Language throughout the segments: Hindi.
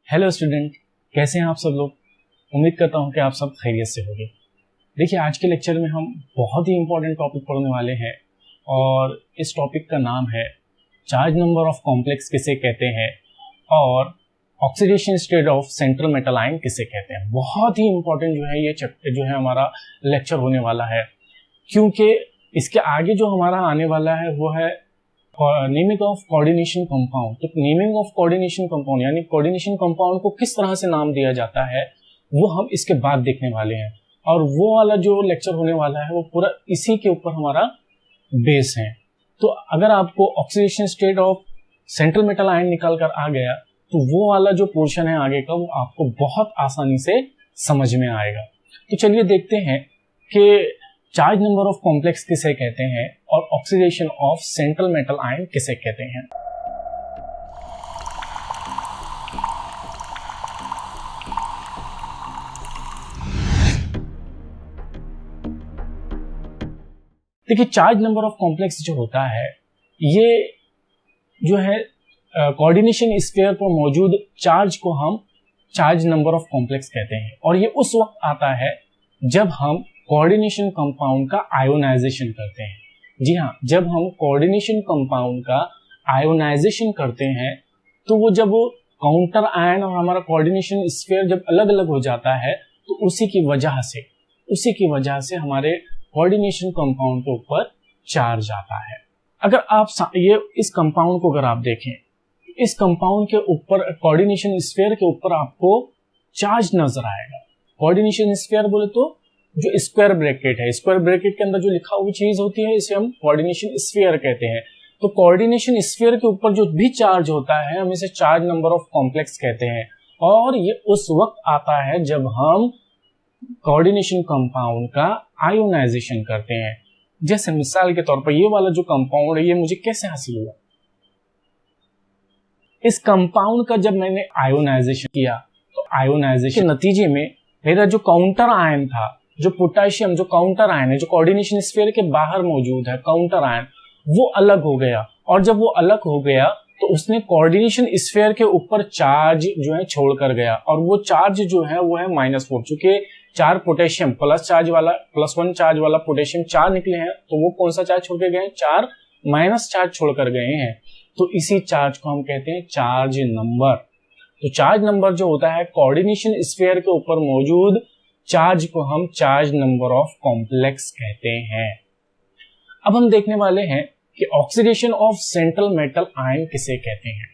हेलो स्टूडेंट, कैसे हैं आप सब लोग। उम्मीद करता हूं कि आप सब खैरियत से होंगे। देखिए, आज के लेक्चर में हम बहुत ही इंपॉर्टेंट टॉपिक पढ़ने वाले हैं और इस टॉपिक का नाम है चार्ज नंबर ऑफ कॉम्प्लेक्स किसे कहते हैं और oxidation state of central metal ion किसे कहते हैं। बहुत ही इंपॉर्टेंट जो है ये चैप्टर जो है हमारा लेक्चर होने वाला है, क्योंकि इसके आगे जो हमारा आने वाला है वो है नेमिंग ऑफ कोऑर्डिनेशन कंपाउंड। तो नेमिंग ऑफ कोऑर्डिनेशन कंपाउंड यानी कोऑर्डिनेशन कंपाउंड को किस तरह से नाम दिया जाता है वो हम इसके बाद देखने वाले हैं। और वो वाला जो लेक्चर होने वाला है वो पूरा इसी के ऊपर हमारा बेस है। तो अगर आपको oxidation state of central metal ion निकाल कर आ गया तो वो वाला जो पोर्शन है आगे का वो आपको बहुत आसानी से समझ में आएगा। तो चलिए देखते हैं कि चार्ज नंबर ऑफ कॉम्प्लेक्स किसे कहते हैं और oxidation of central metal ion किसे कहते हैं। देखिए, चार्ज नंबर ऑफ कॉम्प्लेक्स जो होता है ये जो है कोऑर्डिनेशन स्फीयर पर मौजूद चार्ज को हम चार्ज नंबर ऑफ कॉम्प्लेक्स कहते हैं। और ये उस वक्त आता है जब हम कोऑर्डिनेशन कंपाउंड का आयोनाइजेशन करते हैं। जी हाँ, जब हम कोऑर्डिनेशन कंपाउंड का आयोनाइजेशन करते हैं तो वो जब वो काउंटर आयन और हमारा कोऑर्डिनेशन स्फीयर जब अलग अलग हो जाता है तो उसी की वजह से हमारे कोऑर्डिनेशन कंपाउंड के ऊपर चार्ज आता है। अगर आप ये इस कंपाउंड को अगर आप देखें, इस कंपाउंड के ऊपर कोऑर्डिनेशन स्फीयर के ऊपर आपको चार्ज नजर आएगा। कोऑर्डिनेशन स्फीयर बोले तो जो स्क्वायर ब्रैकेट है, स्क्वायर ब्रैकेट के अंदर जो लिखा हुई चीज होती है इसे हम कोऑर्डिनेशन स्फीयर कहते हैं। तो कोऑर्डिनेशन स्फीयर के ऊपर जो भी चार्ज होता है हम इसे चार्ज नंबर ऑफ कॉम्प्लेक्स कहते हैं। और ये उस वक्त आता है जब हम कोऑर्डिनेशन कंपाउंड का आयोनाइजेशन करते हैं। जैसे मिसाल के तौर पर ये वाला जो कंपाउंड है ये मुझे कैसे हासिल हुआ। इस कंपाउंड का जब मैंने आयोनाइजेशन किया तो आयोनाइजेशन के नतीजे में मेरा जो काउंटर आयन था, जो पोटेशियम जो काउंटर आयन है, जो कोऑर्डिनेशन स्फीयर के बाहर मौजूद है काउंटर आयन, वो अलग हो गया। और जब वो अलग हो गया तो उसने कोऑर्डिनेशन स्फीयर के ऊपर चार्ज जो है छोड़कर गया। और वो चार्ज जो है वो है -4। चूंकि 4 पोटेशियम +1 चार्ज वाला पोटेशियम 4 निकले हैं तो वो कौन सा चार्ज छोड़ के गए हैं, 4 माइनस चार्ज छोड़कर गए हैं। तो इसी चार्ज को हम कहते हैं चार्ज नंबर। तो चार्ज नंबर जो होता है कोऑर्डिनेशन स्फीयर के ऊपर मौजूद चार्ज को हम चार्ज नंबर ऑफ कॉम्प्लेक्स कहते हैं। अब हम देखने वाले हैं कि oxidation of central metal ion किसे कहते हैं।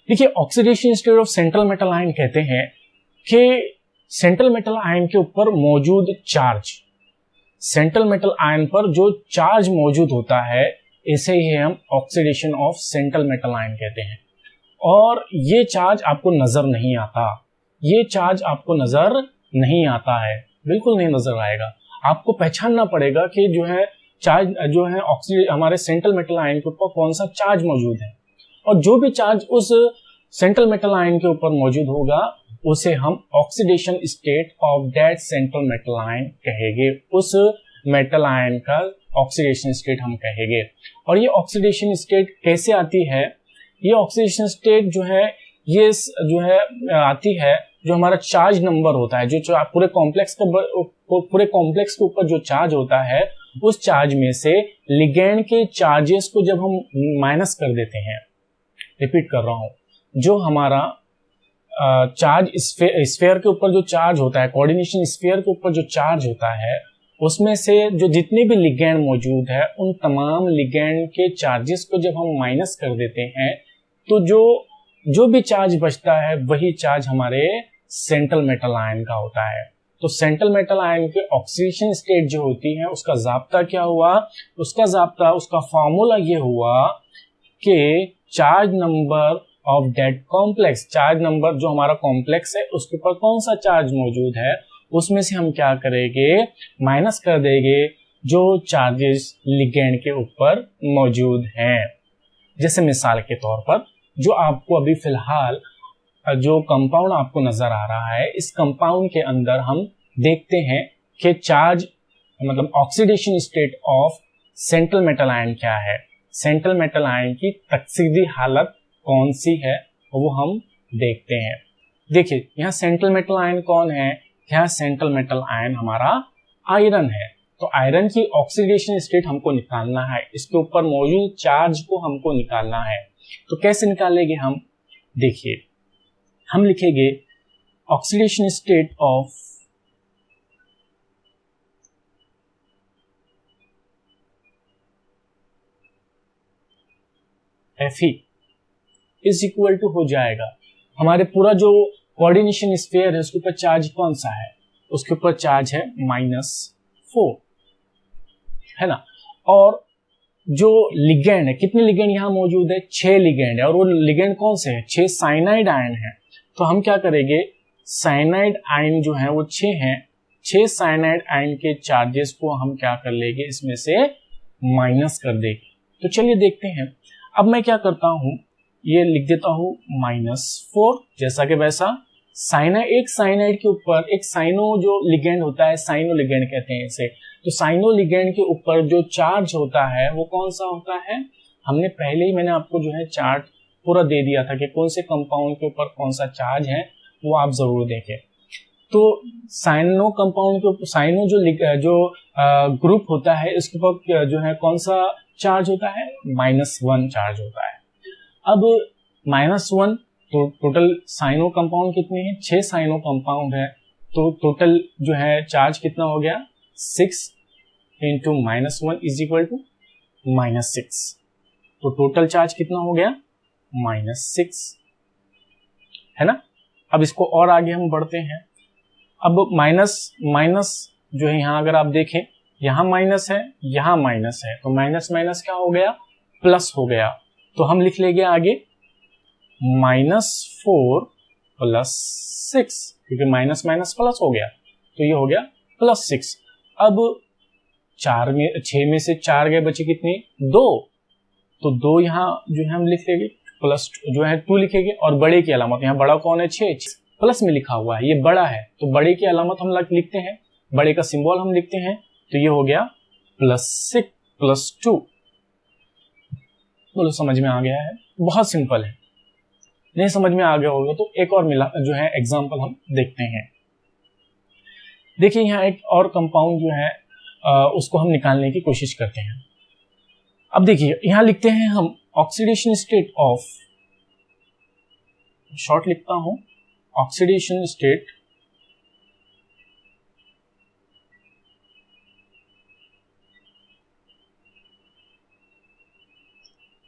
देखिए, oxidation state of central metal ion कहते हैं कि सेंट्रल मेटल आयन के ऊपर मौजूद चार्ज, सेंट्रल मेटल आयन पर जो चार्ज मौजूद होता है इसे ही हम oxidation of central metal ion कहते हैं। और ये चार्ज आपको नजर नहीं आता, ये चार्ज आपको नजर नहीं आता है, बिल्कुल नहीं नजर आएगा। आपको पहचानना पड़ेगा कि जो है चार्ज जो है हमारे सेंट्रल मेटल आयन के ऊपर कौन सा चार्ज मौजूद है। और जो भी चार्ज उस सेंट्रल मेटल आयन के ऊपर मौजूद होगा उसे हम oxidation state of that central metal ion कहेंगे। उस मेटल आयन का ऑक्सीडेशन स्टेट हम कहेंगे। और ये ऑक्सीडेशन स्टेट कैसे आती है, ये ऑक्सीडेशन स्टेट जो है ये जो है आती है जो हमारा चार्ज नंबर होता है, जो पूरे कॉम्प्लेक्स के ऊपर जो चार्ज होता है उस चार्ज में से लिगैंड के चार्जेस को जब हम माइनस कर देते हैं। रिपीट कर रहा हूं, जो हमारा चार्ज स्फीयर के ऊपर जो चार्ज होता है, कोऑर्डिनेशन स्फीयर के ऊपर जो चार्ज होता है उसमें से जो जितने भी लिगैंड मौजूद है उन तमाम लिगैंड के चार्जेस को जब हम माइनस कर देते हैं तो जो भी चार्ज बचता है वही चार्ज हमारे सेंट्रल मेटल आयन का होता है। तो सेंट्रल मेटल आयन के ऑक्सीडेशन स्टेट जो होती है उसका जाब्ता क्या हुआ, उसका फॉर्मूला ये हुआ कि charge number of that complex, charge number जो हमारा कॉम्प्लेक्स है उसके ऊपर कौन सा चार्ज मौजूद है उसमें से हम क्या करेंगे, माइनस कर देंगे जो चार्जेस लिगैंड के ऊपर मौजूद हैं। जैसे मिसाल के तौर पर जो आपको अभी फिलहाल जो कंपाउंड आपको नजर आ रहा है, इस कंपाउंड के अंदर हम देखते हैं कि चार्ज मतलब oxidation state of central metal ion क्या है, सेंट्रल मेटल आयन की तकसीदी हालत कौन सी है वो हम देखते हैं। देखिए यहाँ सेंट्रल मेटल आयन कौन है, यहाँ सेंट्रल मेटल आयन हमारा आयरन है। तो आयरन की ऑक्सीडेशन स्टेट हमको निकालना है, इसके ऊपर मौजूद चार्ज को हमको निकालना है। तो कैसे निकालेंगे हम, देखिए हम लिखेंगे oxidation state of Fe is equal to हो जाएगा हमारे पूरा जो कोऑर्डिनेशन स्फीयर है उसके ऊपर चार्ज कौन सा है, उसके ऊपर चार्ज है -4, है ना। और जो लिगेंड है, कितने लिगेंड यहाँ मौजूद है, 6 लिगेंड है। और वो लिगेंड कौन से हैं, 6 साइनाइड आयन है। तो हम क्या करेंगे, साइनाइड आयन जो है वो 6 हैं, 6 साइनाइड आयन के चार्जेस को हम क्या कर लेंगे, इसमें से माइनस कर देंगे। तो चलिए देखते हैं। अब मैं क्या करता हूं, ये लिख देता हूं -4 जैसा कि वैसा। एक साइनाइड के ऊपर एक साइनो जो लिगेंड होता है, साइनो लिगेंड कहते हैं इसे। तो साइनो लिगेंड के ऊपर जो चार्ज होता है वो कौन सा होता है, हमने पहले ही मैंने आपको जो है चार्ट पूरा दे दिया था कि कौन से कंपाउंड के ऊपर कौन सा चार्ज है, वो आप जरूर देखें। तो साइनो कंपाउंड के ऊपर साइनो जो ग्रुप होता है इसके ऊपर जो है कौन सा चार्ज होता है, -1 चार्ज होता है। अब -1, तो टोटल साइनो कंपाउंड कितने हैं, 6 साइनो कंपाउंड है। तो टोटल जो है चार्ज कितना हो गया, 6 इंटू -1 इज इक्वल टू -6। तो टोटल चार्ज कितना हो गया, -6, है ना। अब इसको और आगे हम बढ़ते हैं। अब माइनस जो है यहाँ अगर आप देखें, यहाँ माइनस है, यहाँ माइनस है, तो माइनस माइनस क्या हो गया, प्लस हो गया। तो हम लिख लेंगे आगे -4 + 6, क्योंकि माइनस माइनस प्लस हो गया, तो ये हो गया +6। अब 6 में से 4 गए, बचे कितने, 2। तो 2 यहाँ जो है हम लिख लेंगे, प्लस जो है 2 लिखेंगे। और बड़े की अलामत, यहाँ बड़ा कौन है, 6 प्लस में लिखा हुआ है, ये बड़ा है, तो बड़े की अलामत हम लिखते हैं, बड़े का सिंबल हम लिखते हैं। तो ये हो गया +6 + 2। बोलो समझ में आ गया है, बहुत सिंपल है। नहीं समझ में आ गया होगा तो एक और जो है एग्जांपल हम देखते हैं। देखिए यहाँ एक और कंपाउंड जो है उसको हम निकालने की कोशिश करते हैं। अब देखिए यहाँ लिखते हैं हम ऑक्सीडेशन स्टेट ऑफ, शॉर्ट लिखता हूं, oxidation state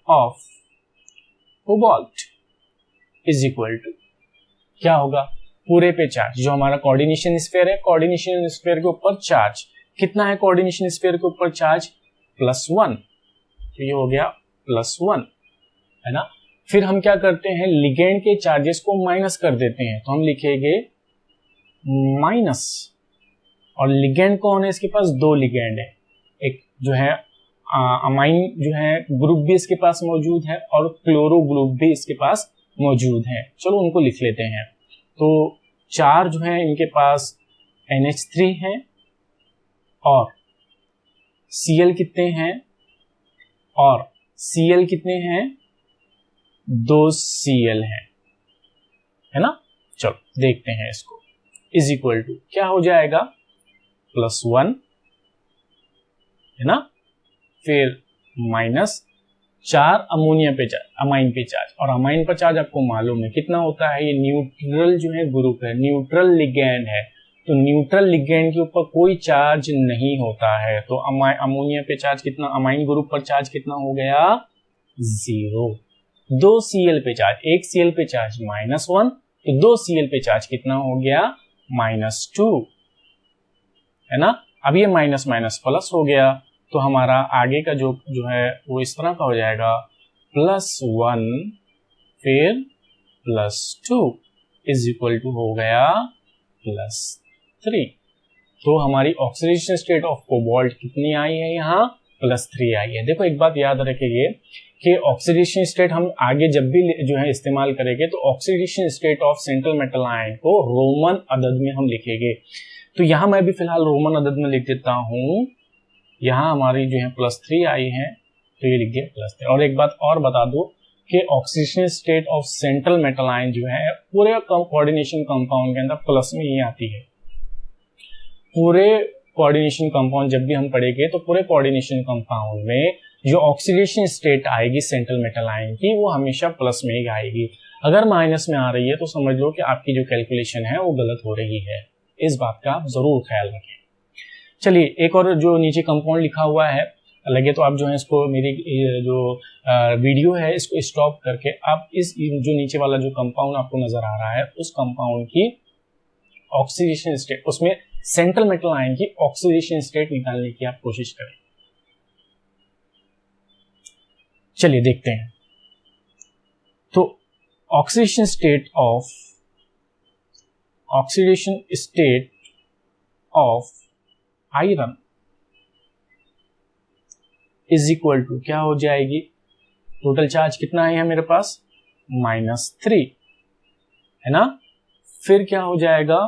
of cobalt is equal to, क्या होगा, पूरे पे चार्ज, जो हमारा कोऑर्डिनेशन स्फीयर है, कोऑर्डिनेशन स्फीयर के ऊपर चार्ज कितना है, कोऑर्डिनेशन स्फीयर के ऊपर चार्ज +1, तो ये हो गया +1, है ना। फिर हम क्या करते हैं, लिगेंड के चार्जेस को माइनस कर देते हैं, तो हम लिखेंगे माइनस। और लिगेंड कौन है, इसके पास 2 लिगेंड है, एक जो है अमाइन जो है ग्रुप भी इसके पास मौजूद है, और क्लोरो ग्रुप भी इसके पास मौजूद है। चलो उनको लिख लेते हैं। तो 4 जो है इनके पास NH3 है, और Cl कितने हैं, और Cl कितने हैं, 2 Cl है ना। चलो देखते हैं इसको, इज इक्वल टू क्या हो जाएगा, +1, है ना। फिर -4 अमोनिया पे चार्ज, अमाइन पे चार्ज, और अमाइन पर चार्ज आपको मालूम है कितना होता है, ये न्यूट्रल जो है ग्रुप है, न्यूट्रल लिगेंड है। तो न्यूट्रल लिगेंड के ऊपर कोई चार्ज नहीं होता है, तो अमोनिया पे चार्ज कितना, अमाइन ग्रुप पर चार्ज कितना हो गया, 0। 2 Cl पे चार्ज, एक Cl पे चार्ज -1, तो 2 Cl पे चार्ज कितना हो गया, -2, है ना। अब ये माइनस माइनस प्लस हो गया, तो हमारा आगे का जो है वो इस तरह का हो जाएगा, +1 फिर +2 इज इक्वल टू हो गया +3। तो हमारी ऑक्सीडेशन स्टेट ऑफ कोबाल्ट कितनी आई है, यहाँ +3 आई है। देखो एक बात याद रखिए कि ऑक्सीडेशन स्टेट हम आगे जब भी जो है इस्तेमाल करेंगे, तो oxidation state of central metal ion को रोमन अदद में हम लिखेंगे। तो यहाँ मैं भी फिलहाल रोमन अदद में लिख देता हूँ, यहाँ हमारी जो है +3 आई है, तो ये लिख दिया +3। और एक बात और बता दो कि oxidation state of central metal ion जो है पूरे कोऑर्डिनेशन कंपाउंड के अंदर प्लस में ही आती है। पूरे कोऑर्डिनेशन कंपाउंड जब भी हम पढ़ेंगे तो पूरे कोऑर्डिनेशन कंपाउंड में जो ऑक्सीडेशन स्टेट आएगी सेंट्रल मेटल आयन की वो हमेशा प्लस में ही आएगी। अगर माइनस में आ रही है तो समझ लो कि आपकी जो कैलकुलेशन है वो गलत हो रही है। इस बात का आप जरूर ख्याल रखें। चलिए एक और जो नीचे कंपाउंड लिखा हुआ है लगे तो आप जो है इसको मेरी जो वीडियो है इसको स्टॉप करके आप इस जो नीचे वाला जो कंपाउंड आपको नजर आ रहा है उस कंपाउंड की ऑक्सीडेशन स्टेट, उसमें सेंट्रल मेटल आयन की ऑक्सीडेशन स्टेट निकालने की आप कोशिश करें। चलिए देखते हैं। तो oxidation state of iron is equal to क्या हो जाएगी, टोटल चार्ज कितना है मेरे पास -3 है ना। फिर क्या हो जाएगा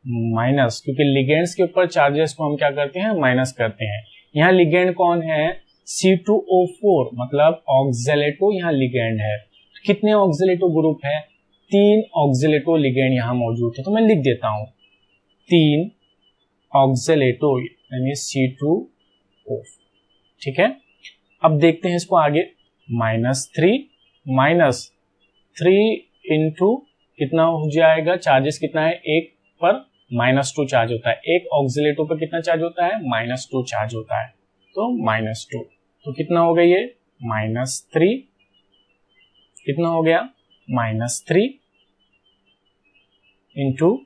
माइनस, क्योंकि लिगेंड्स के ऊपर चार्जेस को हम क्या करते हैं माइनस करते हैं। यहाँ लिगेंड कौन है C2O4 मतलब ऑक्जेलेटो यहाँ लिगेंड है। कितने ऑक्जेलेटो ग्रुप है 3 ऑक्जेलेटो लिगेंड यहाँ मौजूद है। तो मैं लिख देता हूं 3 ऑक्जेलेटो यानी C2O, ठीक है। अब देखते हैं इसको आगे -3 इंटू कितना हो जाएगा, चार्जेस कितना है, एक पर -2 चार्ज होता है, एक ऑक्सिलेटो पर कितना चार्ज होता है -2 चार्ज होता है, तो -2। तो कितना हो गया ये -3, कितना हो गया -3 इंटू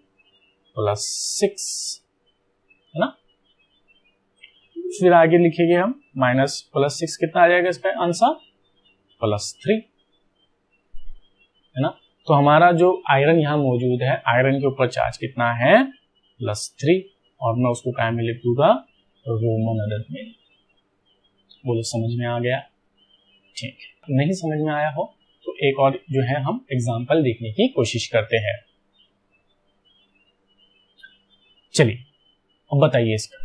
+6 है ना। फिर आगे लिखेंगे हम -+6 कितना आ जाएगा इसका आंसर +3 है ना। तो हमारा जो आयरन यहां मौजूद है, आयरन के ऊपर चार्ज कितना है +3 और मैं उसको क्या में लिख दूंगा रोमन अदद में। बोलो समझ में आ गया, ठीक है। नहीं समझ में आया हो तो एक और जो है हम एग्जांपल देखने की कोशिश करते हैं। चलिए अब बताइए इसका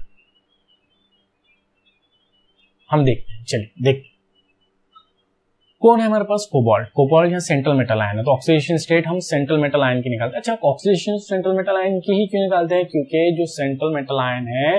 हम देखते हैं। चलिए देखते हैं कौन है हमारे पास कोबाल्ट। कोबाल्ट यहाँ सेंट्रल मेटल आयन है, तो ऑक्सीडेशन स्टेट हम सेंट्रल मेटल आयन की निकालते हैं। अच्छा ऑक्सीडेशन सेंट्रल मेटल आयन की ही क्यों निकालते हैं, क्योंकि जो सेंट्रल मेटल आयन है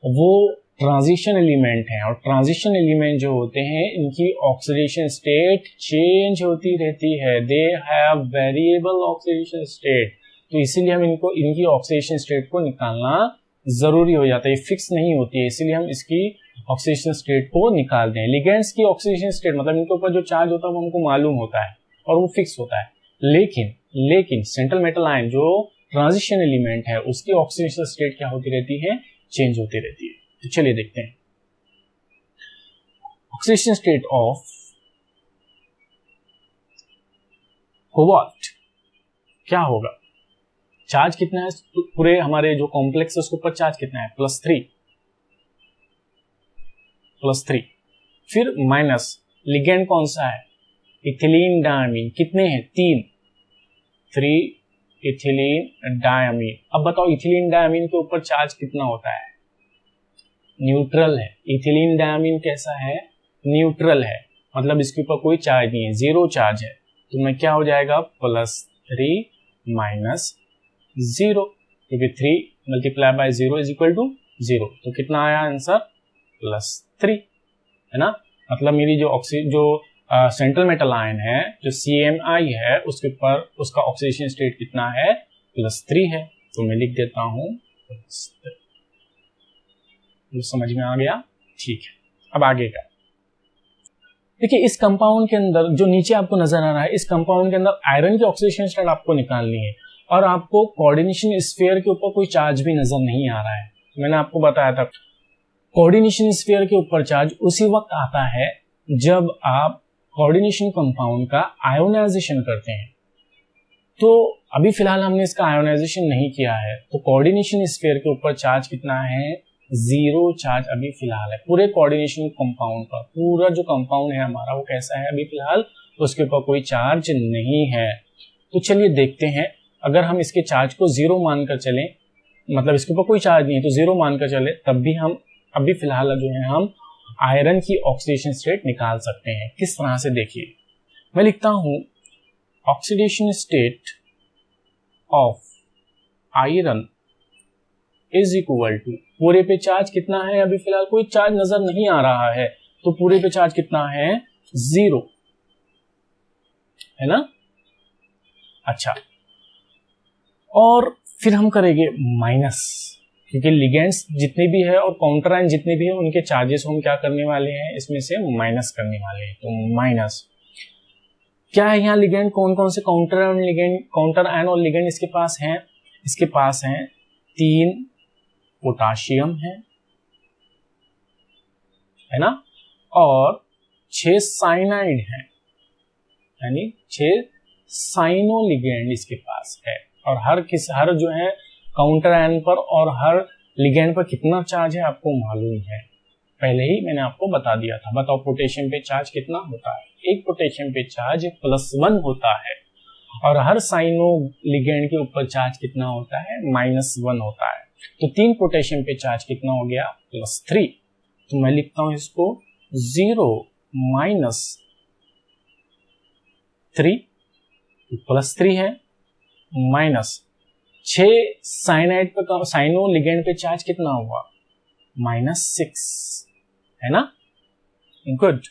वो ट्रांजिशन एलिमेंट है और ट्रांजिशन एलिमेंट जो होते हैं इनकी ऑक्सीडेशन स्टेट चेंज होती रहती है। They have variable oxidation state, तो इसीलिए हम इनकी ऑक्सीडेशन स्टेट को निकालना जरूरी हो जाता है, ये फिक्स नहीं होती है, इसीलिए हम इसकी ऑक्सीडेशन स्टेट को निकालते हैं। लिगेंड्स की ऑक्सीडेशन स्टेट मतलब इनके ऊपर जो चार्ज होता है वो हमको मालूम होता है और वो फिक्स होता है, लेकिन सेंट्रल मेटल आयन जो ट्रांजिशन एलिमेंट है उसकी ऑक्सीडेशन स्टेट क्या होती रहती है, चेंज होती रहती है। तो चलिए देखते हैं ऑक्सीडेशन स्टेट ऑफ कोबाल्ट क्या होगा। चार्ज कितना है पूरे हमारे जो कॉम्प्लेक्स है उसके ऊपर चार्ज कितना है +3। फिर माइनस लिगेंड कौन सा है इथिलीन डायमीन, कितने हैं 3 इथिलीन डायमीन। अब बताओ इथिलीन डायमीन के ऊपर चार्ज कितना होता है, न्यूट्रल है। इथिलीन डायमीन कैसा है न्यूट्रल है, मतलब इसके ऊपर कोई चार्ज नहीं है, 0 चार्ज है। तो मैं क्या हो जाएगा +3 -0, क्योंकि 3 × 0 = 0, तो कितना आया आंसर +3 है ना। मतलब मेरी जो सेंट्रल मेटल आयन है जो CMI है उसके ऊपर उसका ऑक्सीडेशन स्टेट कितना है +3 है, तो मैं लिख देता हूं +3। समझ में आ गया, ठीक है। अब आगे का देखिए, इस कंपाउंड के अंदर जो नीचे आपको नजर आ रहा है, इस कंपाउंड के अंदर आयरन की ऑक्सीडेशन स्टेट आपको निकालनी है और आपको कोऑर्डिनेशन स्फीयर के ऊपर कोई चार्ज भी नजर नहीं आ रहा है। मैंने आपको बताया था कोऑर्डिनेशन स्फीयर के ऊपर चार्ज उसी वक्त आता है जब आप कोऑर्डिनेशन कंपाउंड का आयोनाइजेशन करते हैं। तो अभी फिलहाल हमने इसका आयोनाइजेशन नहीं किया है, तो कोऑर्डिनेशन स्फीयर के ऊपर चार्ज कितना है 0 चार्ज अभी फिलहाल है। पूरे कोऑर्डिनेशन कंपाउंड पर पूरा जो कंपाउंड है हमारा वो कैसा है अभी फिलहाल, तो उसके ऊपर कोई चार्ज नहीं है। तो चलिए देखते हैं, अगर हम इसके चार्ज को 0 मानकर चलें, मतलब इसके ऊपर कोई चार्ज नहीं है तो 0 मानकर चले, तब भी हम अभी फिलहाल जो है हम आयरन की ऑक्सीडेशन स्टेट निकाल सकते हैं। किस तरह से देखिए, मैं लिखता हूं oxidation state of iron is equal to, पूरे पे चार्ज कितना है, अभी फिलहाल कोई चार्ज नजर नहीं आ रहा है, तो पूरे पे चार्ज कितना है, 0 है ना। अच्छा, और फिर हम करेंगे माइनस, क्योंकि लिगेंड्स जितने भी है और काउंटर आयन जितने भी है उनके चार्जेस हम क्या करने वाले हैं, इसमें से माइनस करने वाले हैं। तो माइनस क्या है, यहाँ लिगेंड कौन कौन से counter ion ligand, counter ion और लिगेंड इसके पास हैं, इसके पास हैं 3 पोटाशियम है ना, और 6 साइनाइड है, यानी 6 साइनोलिगेंड इसके पास है। और हर जो है काउंटर आयन पर और हर लिगेंड पर कितना चार्ज है आपको मालूम है, पहले ही मैंने आपको बता दिया था। बताओ पोटेशियम पे चार्ज कितना होता है, एक पोटेशियम पे चार्ज +1 होता है, और हर साइनो लिगेंड के ऊपर चार्ज कितना होता है, -1 होता है। तो 3 पोटेशियम पे चार्ज कितना हो गया, +3। तो मैं लिखता हूं इसको 0 -3, +3 है, माइनस 6 साइनाइड पे, साइनो लिगेंड पे चार्ज कितना हुआ, -6 है ना। गुड,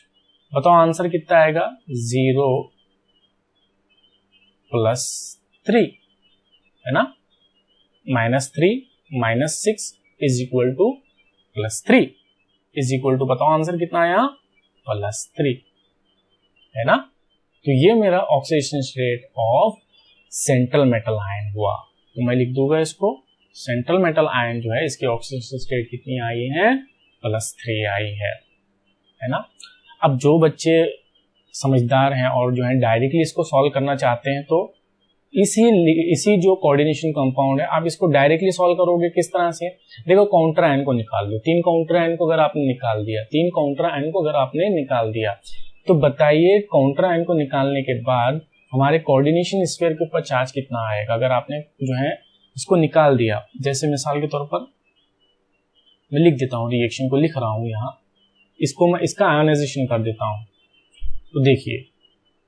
बताओ आंसर कितना आएगा, 0 +3 है ना, -3 -6 is equal to +3 is equal to, बताओ आंसर कितना आया, +3 है ना। तो ये मेरा oxidation state of central metal ion हुआ। तो मैं लिख दूंगा इसको, सेंट्रल मेटल आयन जो है इसकी ऑक्सीडेशन स्टेट कितनी आई है, +3 आई है ना। अब जो बच्चे समझदार हैं और जो है डायरेक्टली इसको सॉल्व करना चाहते हैं, तो इसी जो कोऑर्डिनेशन कंपाउंड है आप इसको डायरेक्टली सॉल्व करोगे किस तरह से, देखो काउंटर आयन को निकाल दो, 3 काउंटर आयन को अगर आपने निकाल दिया, 3 काउंटर आयन को अगर आपने निकाल दिया, तो बताइए काउंटर आयन को निकालने के बाद हमारे कोऑर्डिनेशन स्फीयर के ऊपर चार्ज कितना आएगा, अगर आपने जो है इसको निकाल दिया। जैसे मिसाल के तौर पर मैं लिख देता हूँ, रिएक्शन को लिख रहा हूं यहाँ, इसको मैं इसका आयोनाइजेशन कर देता हूं। तो देखिए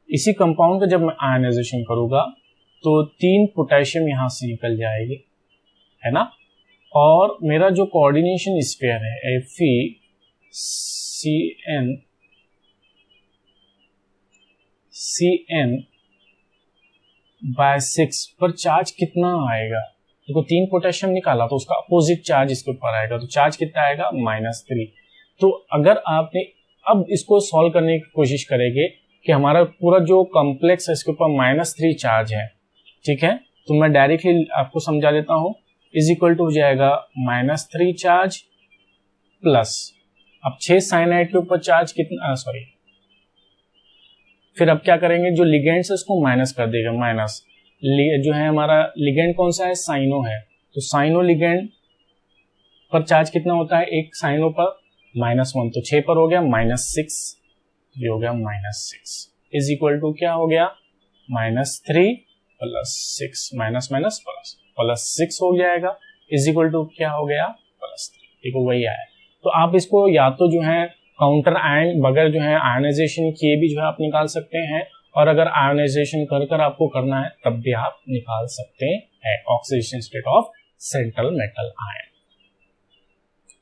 इसी कंपाउंड का जब मैं आयोनाइजेशन करूंगा तो 3 पोटेशियम यहां से निकल जाएगी, है ना, और मेरा जो कोऑर्डिनेशन स्फीयर है FeCN/6 पर चार्ज कितना आएगा, देखो 3 पोटेशियम निकाला तो उसका अपोजिट चार्ज इसके ऊपर आएगा, तो चार्ज कितना आएगा, -3। तो अगर आपने अब इसको सॉल्व करने की कोशिश करेंगे कि हमारा पूरा जो कॉम्प्लेक्स है इसके ऊपर -3 चार्ज है, ठीक है, तो मैं डायरेक्टली आपको समझा देता हूं, इज इक्वल टू हो जाएगा -3 चार्ज प्लस, अब 6 साइनाइड के ऊपर चार्ज कितना, सॉरी, फिर अब क्या करेंगे, जो लिगेंड है उसको माइनस कर देगा, माइनस जो है हमारा लिगेंड कौन सा है, साइनो है, तो साइनो लिगेंड पर चार्ज कितना होता है, एक साइनो पर -1, तो 6 पर हो गया -6, ये हो गया -6 इज इक्वल टू क्या हो गया, -3 + 6, माइनस माइनस प्लस 6 हो जाएगा, इज इक्वल टू क्या हो गया, +3। देखो वही आया। तो आप इसको या तो जो है काउंटर आयन बगैर जो है आयोनाइजेशन किए भी जो है आप निकाल सकते हैं, और अगर आयोनाइजेशन कर आपको करना है तब भी आप निकाल सकते हैं oxidation state of central metal ion.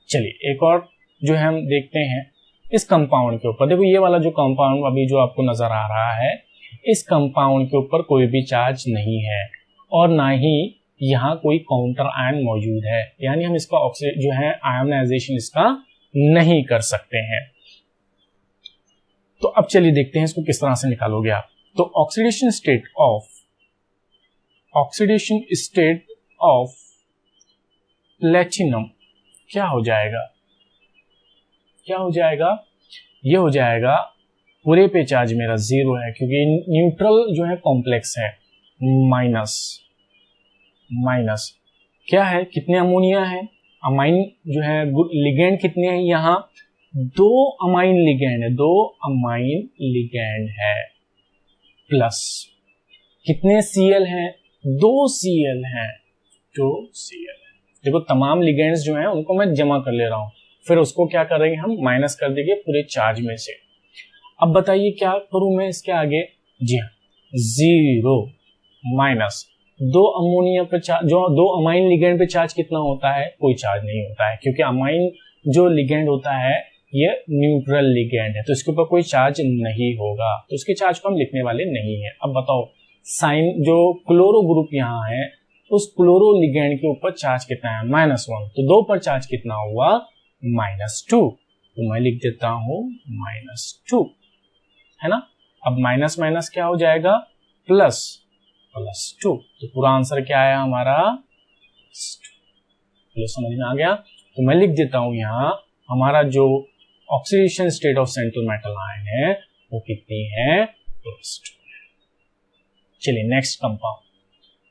चलिए एक और जो है हम देखते हैं इस कंपाउंड के ऊपर। देखो ये वाला जो कंपाउंड अभी जो आपको नजर आ रहा है, इस कंपाउंड के ऊपर कोई भी चार्ज नहीं है और ना ही यहाँ कोई काउंटर आयन मौजूद है, यानी हम इसका जो है आयोनाइजेशन इसका नहीं कर सकते हैं। तो अब चलिए देखते हैं इसको किस तरह से निकालोगे आप। तो ऑक्सीडेशन स्टेट ऑफ प्लेटिनम क्या हो जाएगा, ये हो जाएगा पूरे पे चार्ज मेरा 0 है, क्योंकि न्यूट्रल जो है कॉम्प्लेक्स है, माइनस क्या है, कितने अमोनिया है, अमाइन जो है लिगेंड कितने हैं, यहाँ 2 अमाइन लिगेंड है, प्लस कितने Cl हैं, 2 Cl हैं, देखो तमाम लिगेंड्स जो हैं उनको मैं जमा कर ले रहा हूं, फिर उसको क्या करेंगे हम, माइनस कर देंगे पूरे चार्ज में से। अब बताइए क्या करूं मैं इसके आगे, जी हाँ, 0 माइनस दो अमोनिया पे चार्ज, जो दो अमाइन लिगेंड पे चार्ज कितना होता है, कोई चार्ज नहीं होता है, क्योंकि अमाइन जो लिगेंड होता है ये न्यूट्रल लिगेंड है, तो इसके ऊपर कोई चार्ज नहीं होगा, तो उसके चार्ज को हम लिखने वाले नहीं है। अब बताओ साइन, जो क्लोरो ग्रुप यहाँ है उस क्लोरो लिगेंड के ऊपर चार्ज कितना है, -1, तो 2 पर चार्ज कितना हुआ, -2, तो मैं लिख देता हूं -2, है ना। अब माइनस माइनस क्या हो जाएगा, +2, तो पूरा आंसर क्या आया हमारा, समझ में आ गया। तो मैं लिख देता हूं यहाँ हमारा जो oxidation state of central metal ion है वो कितनी है, +2। चलिए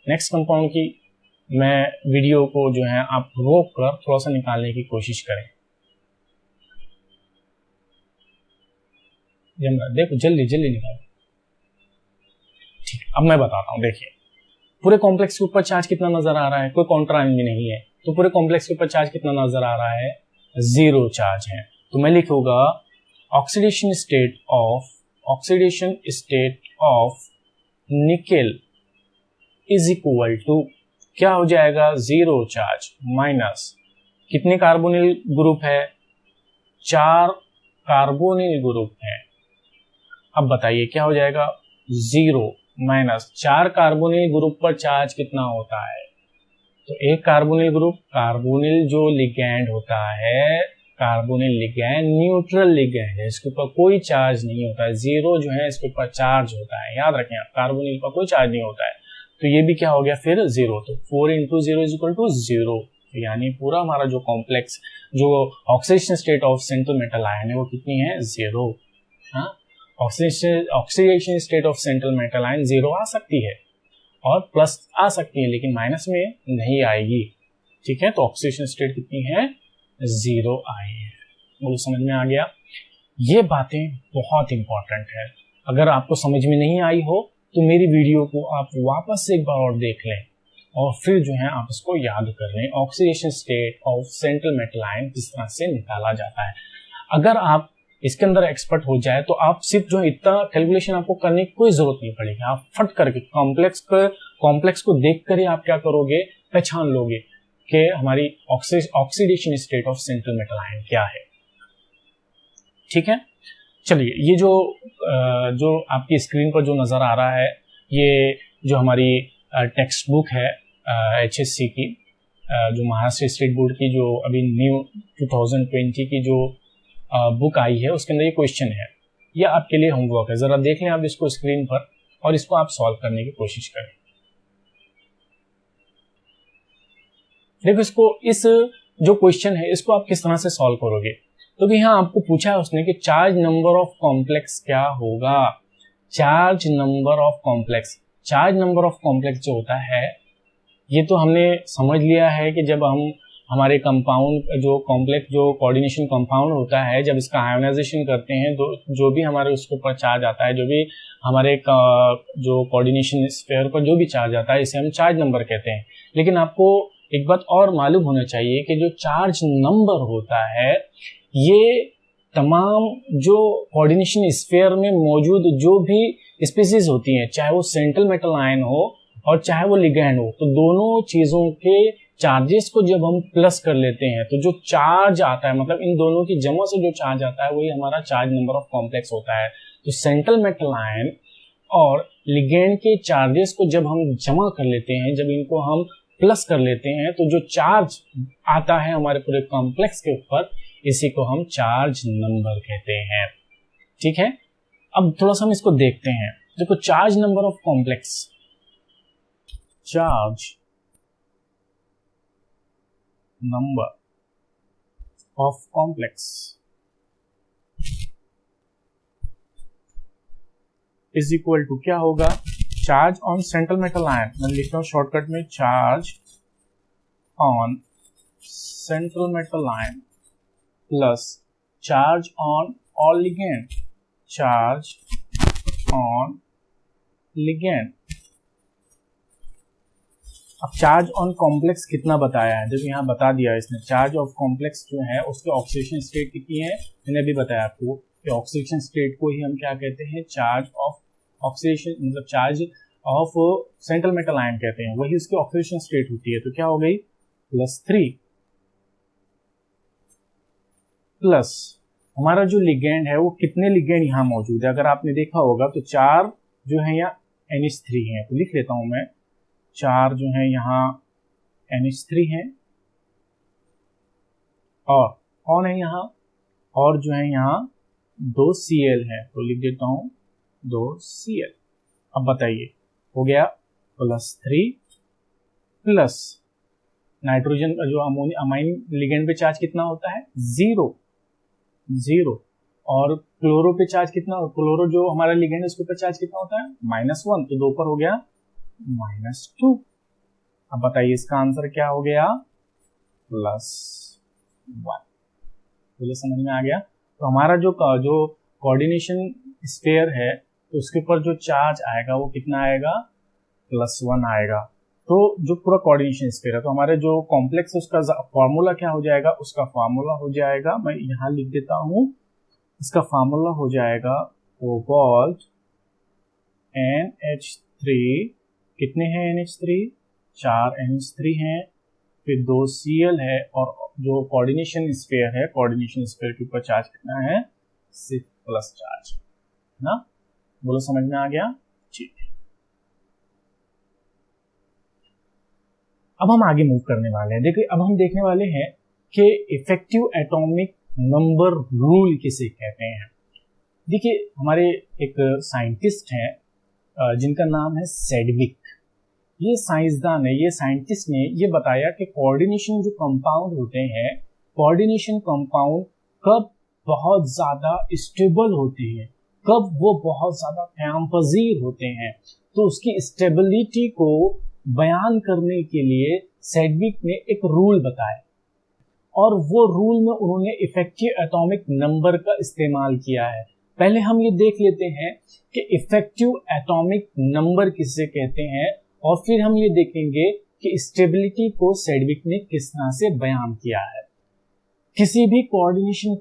नेक्स्ट कंपाउंड की मैं वीडियो को जो है आप रोक कर थोड़ा सा निकालने की कोशिश करें। देखो जल्दी निकालो। ठीक, अब मैं बताता हूं। देखिए पूरे कॉम्प्लेक्स के ऊपर चार्ज कितना नजर आ रहा है, कोई काउंटर आयन भी नहीं है, तो पूरे कॉम्प्लेक्स के ऊपर चार्ज कितना नजर आ रहा है, 0 चार्ज है। तो मैं लिखूंगा oxidation state of nickel is equal to क्या हो जाएगा, 0 चार्ज माइनस कितने कार्बोनिल ग्रुप है, 4 कार्बोनिल ग्रुप है। अब बताइए क्या हो जाएगा, 0 माइनस 4 कार्बोनिल ग्रुप पर चार्ज कितना होता है, तो एक कार्बोनिल ग्रुप, कार्बोनिल जो लिगैंड होता है, कार्बोनिल लिगैंड न्यूट्रल लिगैंड है, इसके ऊपर कोई चार्ज नहीं होता है, 0 जो है इसके ऊपर चार्ज होता है, याद रखें आप, कार्बोनिल पर कोई चार्ज नहीं होता है, तो ये भी क्या हो गया फिर 0, तो 4 × 0 = 0, यानी पूरा हमारा जो कॉम्प्लेक्स जो oxidation state of central metal ion है वो कितनी है, 0। हाँ, oxidation state of central metal ion 0 आ सकती है और प्लस आ सकती है, लेकिन माइनस में नहीं आएगी। ठीक है, तो ऑक्सीडेशन स्टेट कितनी है, 0 आई है। मुझे समझ में आ गया। ये बातें बहुत इंपॉर्टेंट है, अगर आपको समझ में नहीं आई हो तो मेरी वीडियो को आप वापस से एक बार और देख लें और फिर जो है आप इसको याद कर लें, oxidation state of central metal ion किस तरह से निकाला जाता है। अगर आप इसके अंदर एक्सपर्ट हो जाए तो आप सिर्फ जो इतना कैलकुलेशन आपको करने की कोई जरूरत नहीं पड़ेगी, आप फट करके कॉम्प्लेक्स को देख कर ही आप क्या करोगे, पहचान लोगे कि हमारी oxidation state of central metal ion क्या है। ठीक है, चलिए ये जो आपकी स्क्रीन पर जो नजर आ रहा है, ये जो हमारी टेक्स्ट बुक है HSC की, जो महाराष्ट्र स्टेट बोर्ड की जो अभी न्यू 2020 की जो बुक आई है, उसके अंदर ये क्वेश्चन है, ये आपके लिए होमवर्क है, जरा देख लें आप इसको स्क्रीन पर और इसको आप सॉल्व करने की कोशिश करें। देखो इसको, इस जो क्वेश्चन है इसको आप किस तरह से सॉल्व करोगे, तो यहाँ आपको पूछा है उसने कि चार्ज नंबर ऑफ कॉम्प्लेक्स क्या होगा, चार्ज नंबर ऑफ कॉम्प्लेक्स जो होता है ये तो हमने समझ लिया है कि जब हम हमारे कंपाउंड जो कॉम्प्लेक्स जो कोऑर्डिनेशन कंपाउंड होता है, जब इसका आयोनाइजेशन करते हैं तो जो भी हमारे उसके ऊपर चार्ज आता है, जो भी हमारे जो कोऑर्डिनेशन स्फीयर पर जो भी चार्ज आता है, इसे हम चार्ज नंबर कहते हैं। लेकिन आपको एक बात और मालूम होना चाहिए कि जो चार्ज नंबर होता है ये तमाम जो कोऑर्डिनेशन स्फीयर में मौजूद जो भी स्पीसीज होती हैं, चाहे वो सेंट्रल मेटल आयन हो और चाहे वो लिगैंड हो, तो दोनों चीजों के चार्जेस को जब हम प्लस कर लेते हैं तो जो चार्ज आता है, मतलब इन दोनों की जमा से जो चार्ज आता है वही हमारा चार्ज नंबर ऑफ कॉम्प्लेक्स होता है। तो सेंट्रल मेटल आयन और लिगैंड के चार्जेस को जब हम जमा कर लेते हैं, जब इनको हम प्लस कर लेते हैं, तो जो चार्ज आता है हमारे पूरे कॉम्प्लेक्स के ऊपर, इसी को हम चार्ज नंबर कहते हैं। ठीक है, अब थोड़ा सा हम इसको देखते हैं। देखो charge number of complex, charge number of complex is equal to क्या होगा, charge on central metal ion, मैं लिख रहा हूं शॉर्टकट में, charge on central metal ion plus charge on all ligand, charge on ligand. अब चार्ज ऑन कॉम्प्लेक्स कितना बताया है, जब यहाँ बता दिया इसने, चार्ज ऑफ कॉम्प्लेक्स जो है उसकी ऑक्सीडेशन स्टेट कितनी है, मैंने अभी बताया आपको कि ऑक्सीडेशन स्टेट को ही हम क्या कहते हैं, चार्ज ऑफ ऑक्सीडेशन मतलब charge of central metal ion कहते हैं, वही उसकी ऑक्सीडेशन स्टेट होती है। तो क्या हो गई +3 प्लस हमारा जो लिगेंड है वो कितने लिगेंड यहाँ मौजूद है, अगर आपने देखा होगा तो 4 जो है यहाँ NH3 है, तो लिख लेता हूं मैं 4 जो है यहाँ NH3 है, और कौन है यहाँ, और जो है यहाँ 2 Cl है, तो लिख देता हूं 2 Cl। अब बताइए हो गया +3 प्लस नाइट्रोजन का जो अमाइन लिगेंड पे चार्ज कितना होता है 0, और क्लोरो पे चार्ज कितना, क्लोरो जो हमारा लिगेंड है उसके ऊपर चार्ज कितना होता है -1, तो 2 पर हो गया -2। अब बताइए इसका आंसर क्या हो गया +1। तो समझ में आ गया। तो हमारा जो कोऑर्डिनेशन स्फीयर है तो उसके ऊपर जो चार्ज आएगा वो कितना आएगा +1 आएगा। तो जो पूरा कोऑर्डिनेशन स्फीयर है, तो हमारे जो कॉम्प्लेक्स है उसका फॉर्मूला क्या हो जाएगा, उसका फॉर्मूला हो जाएगा, मैं यहाँ लिख देता हूँ, इसका फॉर्मूला हो जाएगा कोबाल्ट NH3, कितने हैं NH3, 4 NH3 हैं, फिर 2 Cl है, और जो कोऑर्डिनेशन स्फीयर है, कोऑर्डिनेशन स्फीयर के ऊपर चार्ज कितना है 6 प्लस चार्ज ना। बोलो समझ में आ गया, ठीक है। अब हम आगे मूव करने वाले हैं। देखिए अब हम देखने वाले हैं कि इफेक्टिव एटॉमिक नंबर रूल किसे कहते हैं। देखिए हमारे एक साइंटिस्ट हैं जिनका नाम है सेडविक, ये साइंसदान है, ये साइंटिस्ट ने ये बताया कि कोऑर्डिनेशन जो कंपाउंड होते हैं, कोऑर्डिनेशन कंपाउंड कब बहुत ज्यादा स्टेबल होते हैं, कब वो बहुत ज्यादा क़याम पज़ीर होते हैं, तो उसकी स्टेबिलिटी को बयान करने के लिए सेडविक ने एक रूल बताया, और वो रूल में उन्होंने इफेक्टिव एटॉमिक नंबर का इस्तेमाल किया है। पहले हम ये देख लेते हैं कि इफेक्टिव एटॉमिक नंबर किसे कहते हैं, और फिर हम ये देखेंगे कि स्टेबिलिटी को सेडविक ने किस तरह से बयान किया है। किसी भी कोऑर्डिनेशन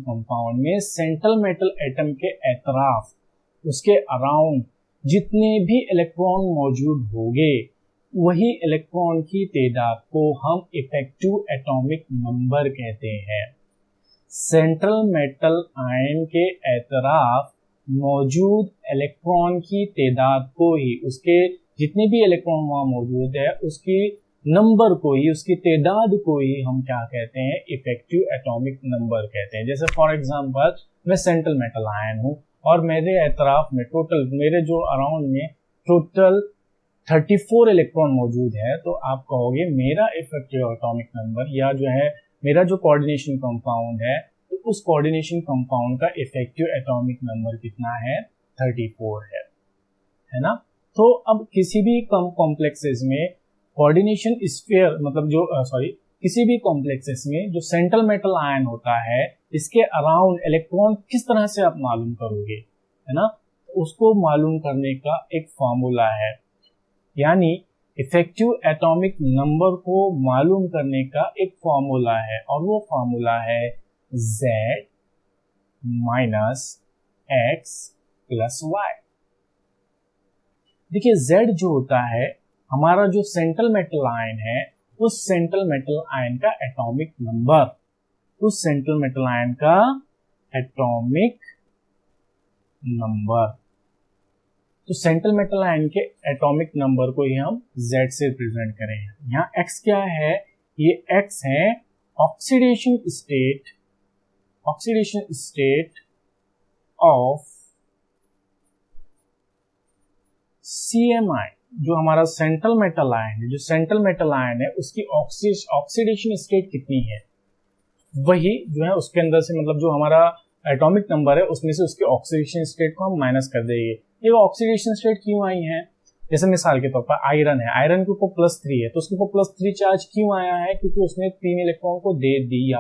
कंपाउंड में सेंट्रल मेटल एटम के एतराफ, उसके अराउंड जितने भी इलेक्ट्रॉन मौजूद होंगे, वही इलेक्ट्रॉन की तादाद को हम इफेक्टिव एटॉमिक नंबर कहते हैं। सेंट्रल मेटल आयन के एतराफ मौजूद इलेक्ट्रॉन की तादाद को ही, उसके जितने भी इलेक्ट्रॉन वहां मौजूद है उसकी नंबर को ही, उसकी तादाद को ही हम क्या कहते हैं, इफेक्टिव एटॉमिक नंबर कहते हैं। जैसे फॉर एग्जांपल मैं सेंट्रल मेटल आयन हूं और मेरे एतराफ में टोटल, मेरे जो अराउंड में टोटल 34 इलेक्ट्रॉन मौजूद है, तो आप कहोगे मेरा इफेक्टिव एटॉमिक नंबर, या जो है मेरा जो कोऑर्डिनेशन कंपाउंड है, तो उस कोऑर्डिनेशन कंपाउंड का इफेक्टिव एटॉमिक नंबर कितना है 34 है ना। तो अब किसी भी कॉम्प्लेक्सेस में कोऑर्डिनेशन स्फीयर मतलब जो किसी भी कॉम्प्लेक्सेस में जो सेंट्रल मेटल आयन होता है, इसके अराउंड इलेक्ट्रॉन किस तरह से आप मालूम करोगे, है ना, उसको मालूम करने का एक फॉर्मूला है, यानी इफेक्टिव एटॉमिक नंबर को मालूम करने का एक फॉर्मूला है, और वो फॉर्मूला है Z minus X plus Y। देखिए Z जो होता है हमारा जो सेंट्रल मेटल आयन है, उस सेंट्रल मेटल आयन का एटॉमिक नंबर, उस सेंट्रल मेटल आयन का एटॉमिक नंबर, तो सेंट्रल मेटल आयन के एटॉमिक नंबर को ही हम Z से रिप्रेजेंट करेंगे। यहाँ X क्या है, ये X है ऑक्सीडेशन स्टेट ऑफ CMI, जो हमारा सेंट्रल मेटल आयन है, जो सेंट्रल मेटल आयन है उसकी ऑक्सीडेशन स्टेट कितनी है, वही जो है उसके अंदर से, मतलब जो हमारा एटॉमिक नंबर है उसमें से उसके ऑक्सीडेशन स्टेट को हम माइनस कर देंगे। ये ऑक्सीडेशन स्टेट क्यों आई है, जैसे मिसाल के तौर पर आयरन है, आयरन के ऊपर +3 है, तो उसके ऊपर +3 चार्ज क्यों आया है, क्योंकि उसने 3 इलेक्ट्रॉन को दे दिया,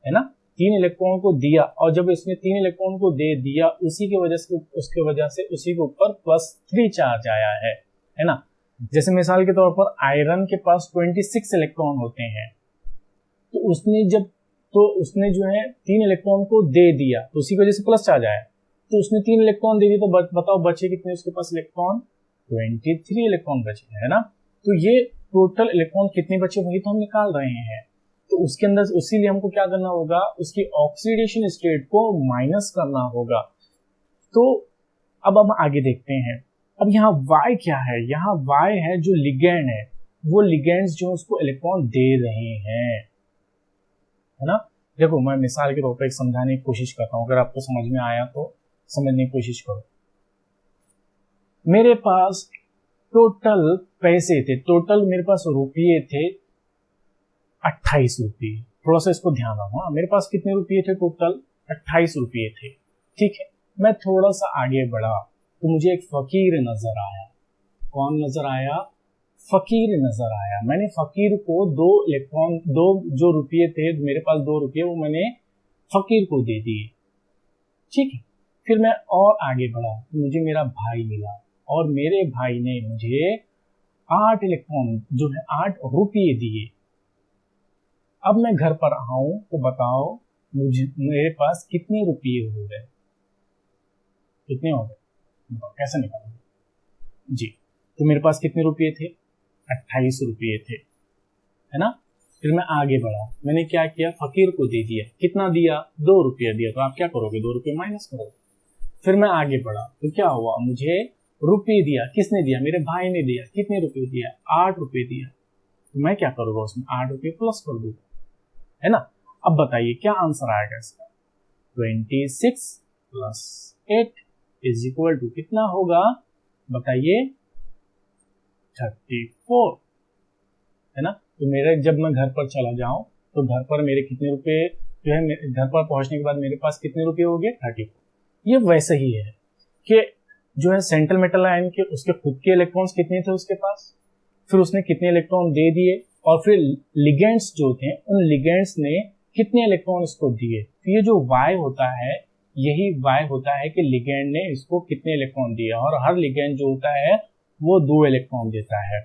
है ना, 3 इलेक्ट्रॉन को दिया, और जब इसने 3 इलेक्ट्रॉन को दे दिया उसी की वजह से उसी के ऊपर +3 चार्ज आया है ना। जैसे मिसाल के तौर पर आयरन के पास 26 इलेक्ट्रॉन होते हैं, तो उसने जो है 3 इलेक्ट्रॉन को दे दिया, तो उसी की वजह से प्लस चार्ज आया। तो उसने 3 इलेक्ट्रॉन दे दिए, तो बताओ बचे कितने उसके पास इलेक्ट्रॉन? 23 इलेक्ट्रॉन बचे, है ना। तो ये टोटल इलेक्ट्रॉन कितने बचे वही तो हम निकाल रहे हैं। तो उसके अंदर उसीलिए हमको क्या करना होगा, उसकी ऑक्सीडेशन स्टेट को माइनस करना होगा। तो अब हम आगे देखते हैं। अब यहाँ Y क्या है? यहाँ Y है जो लिगैंड है, वो लिगैंड्स जो उसको इलेक्ट्रॉन दे रहे हैं, है ना। देखो मैं मिसाल के तौर पर एक समझाने की कोशिश करता हूँ, अगर आपको समझ में आया तो समझने की कोशिश करो। मेरे पास टोटल पैसे थे, टोटल मेरे पास रुपये थे 28 रुपये। थोड़ा सा इसको ध्यान रखो, मेरे पास कितने रुपये थे? टोटल 28 रुपये थे, ठीक है। मैं थोड़ा सा आगे बढ़ा तो मुझे एक फकीर नजर आया। कौन नजर आया? फकीर नजर आया। मैंने फकीर को 2 इलेक्ट्रॉन, 2 जो रुपये थे मेरे पास 2 रुपये, वो मैंने फकीर को दे दिए, ठीक है। फिर मैं और आगे बढ़ा तो मुझे मेरा भाई मिला, और मेरे भाई ने मुझे 8 इलेक्ट्रॉन जो है 8 रुपये दिए। अब मैं घर पर आऊं तो बताओ मेरे पास कितने रुपये हो गए? कितने हो गए बताओ, कैसे निकालोगे? जी, तो मेरे पास कितने रुपये थे? 28 रुपये थे, है ना। फिर मैं आगे बढ़ा, मैंने क्या किया? फकीर को दे दिया। कितना दिया? 2 रुपये दिया। तो आप क्या करोगे? 2 रुपये माइनस करोगे। फिर मैं आगे बढ़ा तो क्या हुआ? मुझे रुपये दिया। किसने दिया? मेरे भाई ने दिया। कितने रुपये दिया? 8 रुपये दिया। तो मैं क्या करूंगा? उसमें 8 रुपये प्लस कर दूंगा, है ना। अब बताइए क्या आंसर आएगा इसका? 26 प्लस 8 इज इक्वल टू कितना होगा? बताइए, 34, है ना। तो मेरे जब मैं घर पर चला जाऊं तो घर पर मेरे कितने रुपए जो है, घर पर पहुंचने के बाद मेरे पास कितने रुपए हो गए? 34। ये वैसे ही है कि जो है सेंट्रल मेटल आयन के उसके खुद के इलेक्ट्रॉन्स कितने थे उसके पास, फिर उसने कितने इलेक्ट्रॉन दे दिए, और फिर लिगेंड्स जो थे उन लिगेंड्स ने कितने इलेक्ट्रॉन इसको दिए। तो ये जो Y होता है, यही Y होता है कि लिगेंड ने इसको कितने इलेक्ट्रॉन दिए, और हर लिगेंड जो होता है वो 2 इलेक्ट्रॉन देता है,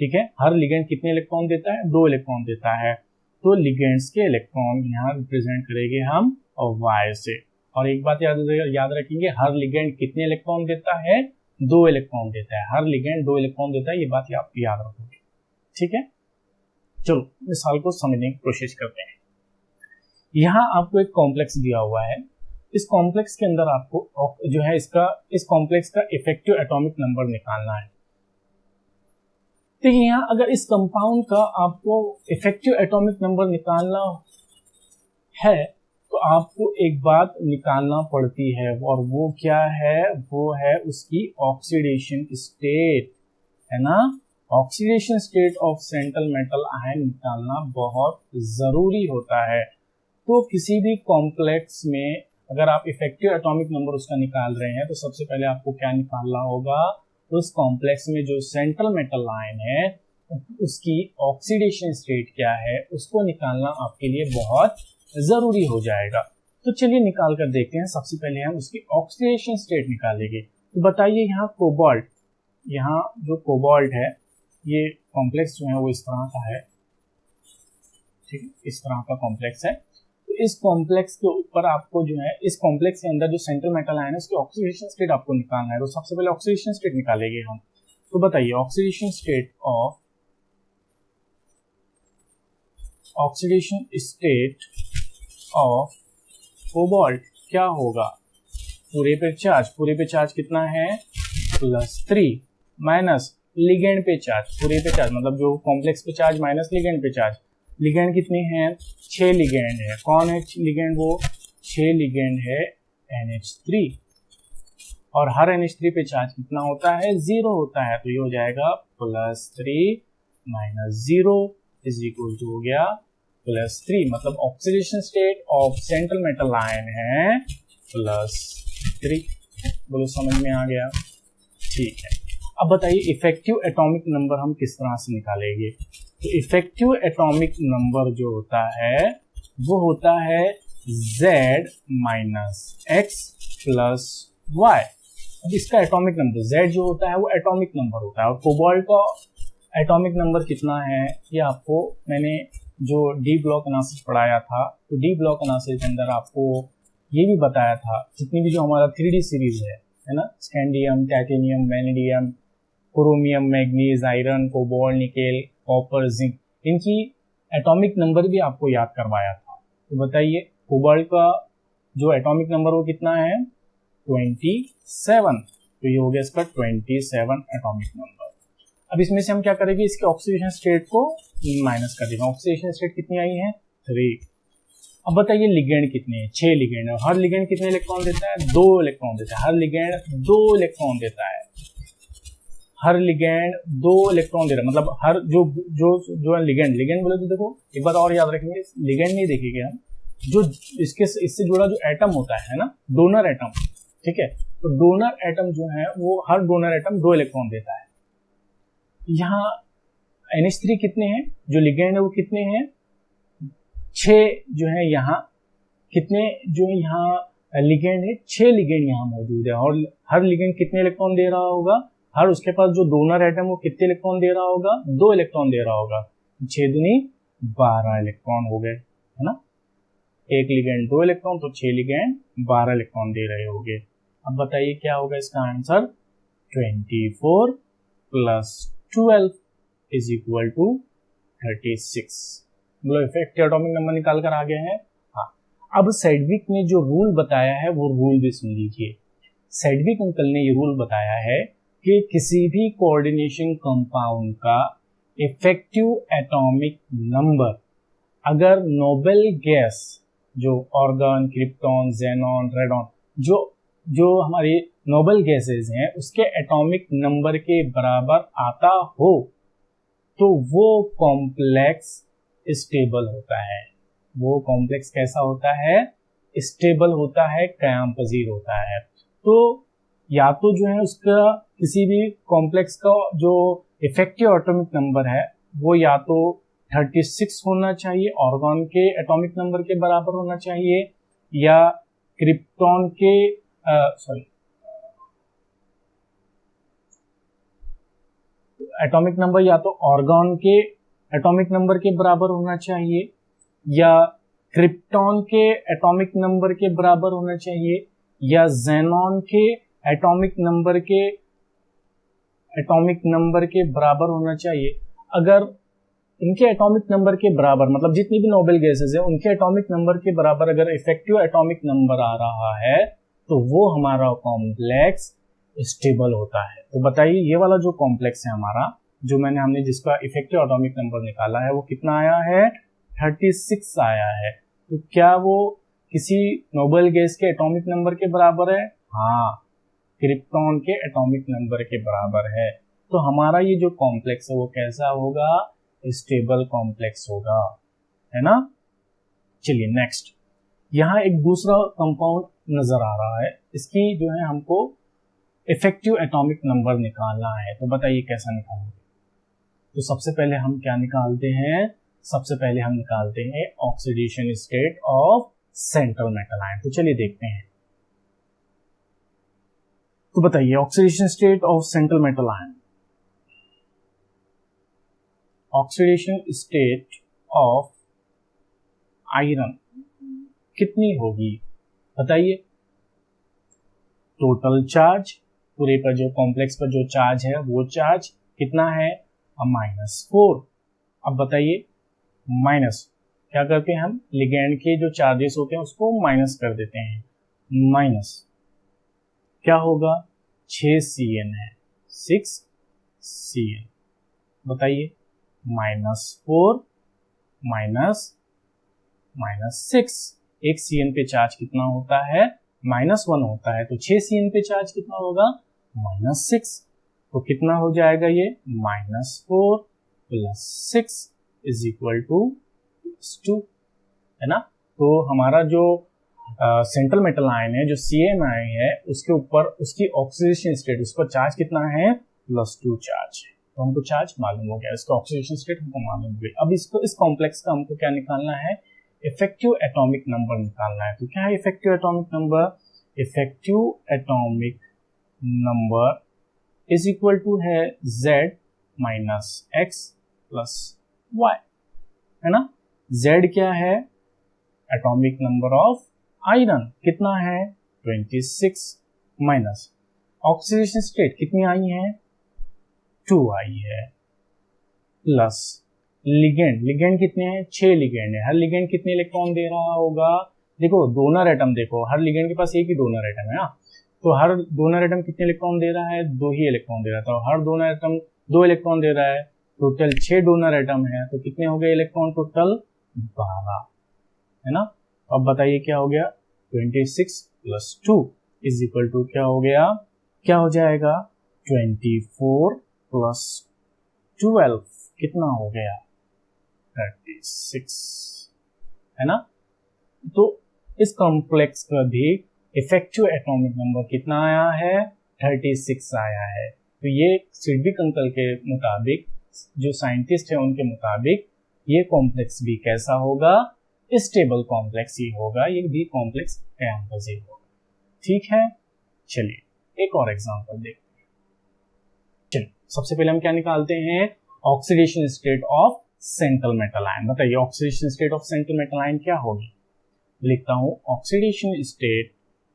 ठीक है। हर लिगेंड कितने इलेक्ट्रॉन देता है? 2 इलेक्ट्रॉन देता है। तो लिगेंड्स के इलेक्ट्रॉन यहाँ रिप्रेजेंट करेंगे हम और Y से। और एक बात याद रखेंगे, हर लिगेंड कितने इलेक्ट्रॉन देता है? 2 इलेक्ट्रॉन देता है। हर लिगेंड 2 इलेक्ट्रॉन देता है, ये बात आप याद रखोगे, ठीक है। चलो मिसाल को समझने की कोशिश करते हैं। यहाँ आपको एक कॉम्प्लेक्स दिया हुआ है। इस कॉम्प्लेक्स के अंदर आपको जो है इस कॉम्प्लेक्स का इफेक्टिव एटॉमिक नंबर निकालना है। तो यहाँ अगर इस कंपाउंड का आपको इफेक्टिव एटॉमिक नंबर निकालना है तो आपको एक बात निकालना पड़ती है, और वो क्या है? वो है उसकी ऑक्सीडेशन स्टेट, है ना। Oxidation state of central metal ion निकालना बहुत जरूरी होता है। तो किसी भी कॉम्प्लेक्स में अगर आप इफेक्टिव एटॉमिक नंबर उसका निकाल रहे हैं तो सबसे पहले आपको क्या निकालना होगा? उस कॉम्प्लेक्स में जो सेंट्रल मेटल आयन है उसकी ऑक्सीडेशन स्टेट क्या है, उसको निकालना आपके लिए बहुत जरूरी हो जाएगा। तो चलिए निकाल कर देखते हैं। सबसे पहले हम उसकी ऑक्सीडेशन स्टेट निकालेंगे। तो बताइए यहाँ कोबाल्ट, यहाँ जो कोबाल्ट है ये कॉम्प्लेक्स जो है वो इस तरह का है, ठीक है, इस तरह का कॉम्प्लेक्स है। तो इस कॉम्प्लेक्स के ऊपर आपको जो है इस कॉम्प्लेक्स के अंदर जो सेंट्रल मेटल आयन है उसकी ऑक्सीडेशन स्टेट आपको निकालना है। तो सबसे पहले ऑक्सीडेशन स्टेट निकालेंगे हम। तो बताइए ऑक्सीडेशन स्टेट ऑफ कोबाल्ट क्या होगा? पूरे पे चार्ज कितना है? +3 माइनस लिगेंड पे चार्ज, पूरे पे चार्ज मतलब जो कॉम्प्लेक्स पे चार्ज माइनस लिगेंड पे चार्ज। लिगेंड कितने हैं? 6 लिगेंड है। कौन है लिगेंड? वो 6 लिगेंड है NH3, और हर NH3 पे चार्ज कितना होता है? 0 होता है। तो ये हो जाएगा +3 - 0 इज इक्वल टू हो गया +3, मतलब oxidation state of central metal ion है +3। बोलो समझ में आ गया? ठीक है। अब बताइए इफेक्टिव एटॉमिक नंबर हम किस तरह से निकालेंगे? तो इफेक्टिव एटॉमिक नंबर जो होता है वो होता है Z - X + Y। अब इसका एटॉमिक नंबर Z जो होता है वो एटॉमिक नंबर होता है, और कोबाल्ट का एटॉमिक नंबर कितना है ये आपको मैंने जो डी ब्लॉक एनालिसिस पढ़ाया था, तो डी ब्लॉक एनालिसिस के अंदर आपको ये भी बताया था, जितनी भी जो हमारा 3D सीरीज है ना, scandium, titanium, vanadium, chromium, manganese, iron, cobalt, nickel, copper, zinc, इनकी एटॉमिक नंबर भी आपको याद करवाया था। तो बताइए कोबाल्ट का जो एटॉमिक नंबर वो कितना है, 27। तो ये हो गया इसका 27 एटॉमिक नंबर। अब इसमें से हम क्या करेंगे, इसके ऑक्सीडेशन स्टेट को माइनस कर देंगे। ऑक्सीडेशन स्टेट कितनी आई है, 3। अब बताइए लिगेंड कितने हैं, 6 लिगेंड है। हर लिगेंड कितने इलेक्ट्रॉन देता है, 2 इलेक्ट्रॉन देता है। हर लिगेंड 2 इलेक्ट्रॉन देता है। हर लिगेंड 2 इलेक्ट्रॉन दे रहा है, मतलब हर जो जो जो लिगेंड बोले तो देखो एक बात और याद रखेंगे, लिगेंड नहीं देखेंगे हम, जो इससे जुड़ा जो एटम होता है ना, डोनर एटम, ठीक है। तो डोनर एटम जो है वो हर डोनर एटम 2 इलेक्ट्रॉन देता है। यहाँ NH3 कितने हैं, जो लिगेंड है वो कितने हैं, 6 जो है यहाँ, कितने जो है यहाँ लिगेंड है, 6 लिगेंड यहाँ मौजूद है। और हर लिगेंड कितने इलेक्ट्रॉन दे रहा होगा, हर उसके पास जो डोनर एटम वो कितने इलेक्ट्रॉन दे रहा होगा, 2 इलेक्ट्रॉन दे रहा होगा। 6 दूनी 12 इलेक्ट्रॉन हो गए, है ना। एक लिगेंड 2 इलेक्ट्रॉन, तो 6 लिगेंड 12 इलेक्ट्रॉन दे रहे होंगे। अब बताइए क्या होगा इसका आंसर, 24 + 12 = 36। मतलब इफेक्टिव एटॉमिक नंबर निकाल कर आ गए हैं। हाँ, अब सेडविक ने जो रूल बताया है वो रूल भी सुन लीजिए। सेडविक अंकल ने ये रूल बताया है कि किसी भी कोऑर्डिनेशन कंपाउंड का इफेक्टिव एटॉमिक नंबर अगर नोबेल गैस, जो ऑर्गन, क्रिप्टॉन, जेनॉन, रेडॉन, जो हमारी नोबेल गैसेज हैं उसके एटॉमिक नंबर के बराबर आता हो तो वो कॉम्प्लेक्स स्टेबल होता है। वो कॉम्प्लेक्स कैसा होता है, स्टेबल होता है, क़याम पज़ीर होता है। तो या तो जो है उसका किसी भी कॉम्प्लेक्स का जो इफेक्टिव एटॉमिक नंबर है वो या तो 36 होना चाहिए, ऑर्गन के एटॉमिक नंबर के बराबर होना चाहिए, या क्रिप्टॉन के एटॉमिक नंबर या तो ऑर्गन के एटॉमिक नंबर के बराबर होना चाहिए, या क्रिप्टॉन के एटॉमिक नंबर के बराबर होना चाहिए, या जेनॉन के एटॉमिक नंबर के बराबर होना चाहिए। अगर इनके एटॉमिक नंबर के बराबर, मतलब जितनी भी नोबेल गैसेस है उनके एटॉमिक नंबर के बराबर अगर इफेक्टिव एटॉमिक नंबर आ रहा है तो वो हमारा कॉम्प्लेक्स स्टेबल होता है। तो बताइए ये वाला जो कॉम्प्लेक्स है हमारा, जो हमने जिसका इफेक्टिव एटॉमिक नंबर निकाला है वो कितना आया है, 36 आया है। तो क्या वो किसी नोबेल गैस के एटॉमिक नंबर के बराबर है? हाँ, क्रिप्टॉन के एटॉमिक नंबर के बराबर है। तो हमारा ये जो कॉम्प्लेक्स है वो कैसा होगा, स्टेबल कॉम्प्लेक्स होगा, है ना। चलिए नेक्स्ट, यहाँ एक दूसरा कंपाउंड नजर आ रहा है, इसकी जो है हमको इफेक्टिव एटॉमिक नंबर निकालना है। तो बताइए कैसा निकालेंगे। तो सबसे पहले हम क्या निकालते हैं, सबसे पहले हम निकालते हैं oxidation state of central metal ion. तो चलिए देखते हैं। तो बताइए oxidation state of central metal ion, oxidation state of iron कितनी होगी बताइए। टोटल चार्ज, पूरे पर जो कॉम्प्लेक्स पर जो चार्ज है वो चार्ज कितना है, -4। अब बताइए माइनस क्या करते हैं हम, लिगेंड के जो चार्जेस होते हैं उसको माइनस कर देते हैं। माइनस क्या होगा, 6Cn है, 6Cn। बताइए -4 -6, एक Cn पे चार्ज कितना होता है, -1 होता है। तो 6Cn पे चार्ज कितना होगा, -6। तो कितना हो जाएगा ये, -4 + 6 = 2, है ना। तो हमारा जो सेंट्रल मेटल आयन है, जो CMI है, उसके ऊपर उसकी ऑक्सीडेशन स्टेट, उस पर चार्ज कितना है, +2 चार्ज है। तो हमको चार्ज मालूम हो गया, इसका ऑक्सीडेशन स्टेट हमको मालूम हो गई। अब इसको, इस कॉम्प्लेक्स का हमको क्या निकालना है, इफेक्टिव एटॉमिक नंबर निकालना है। तो क्या है effective atomic number, effective atomic number = है Z - X + Y, है ना। Z क्या है, एटॉमिक नंबर ऑफ आयरन कितना है 26 माइनस ऑक्सीडेशन स्टेट कितनी आई है 2 आई है प्लस लिगेंड, लिगेंड कितने हैं 6 लिगेंड है। हर लिगेंड कितने इलेक्ट्रॉन दे रहा होगा, देखो डोनर एटम, देखो हर लिगेंड के पास एक ही डोनर एटम है ना, तो हर डोनर एटम कितने इलेक्ट्रॉन दे रहा है 2 ही इलेक्ट्रॉन दे रहा था। हर डोनर एटम 2 इलेक्ट्रॉन दे रहा है, टोटल 6 डोनर एटम है, तो कितने हो गए इलेक्ट्रॉन टोटल 12 है ना। अब बताइए क्या हो गया 26 प्लस 2 इज इक्वल टू क्या हो गया, क्या हो जाएगा 24 प्लस 12 कितना हो गया 36 है ना। तो इस कॉम्प्लेक्स का भी इफेक्टिव एटॉमिक नंबर कितना आया है 36 आया है। तो ये सिडविक अंकल के मुताबिक, जो साइंटिस्ट है उनके मुताबिक, ये कॉम्प्लेक्स भी कैसा होगा, स्टेबल कॉम्प्लेक्स ही होगा, ये भी कॉम्प्लेक्स कैंपस ही होगा। ठीक है, चलिए एक और एग्जांपल देखते हैं। चलिए सबसे पहले हम क्या निकालते हैं, oxidation state of central metal ion. बताइए oxidation state of central metal ion क्या होगी, लिखता हूं oxidation state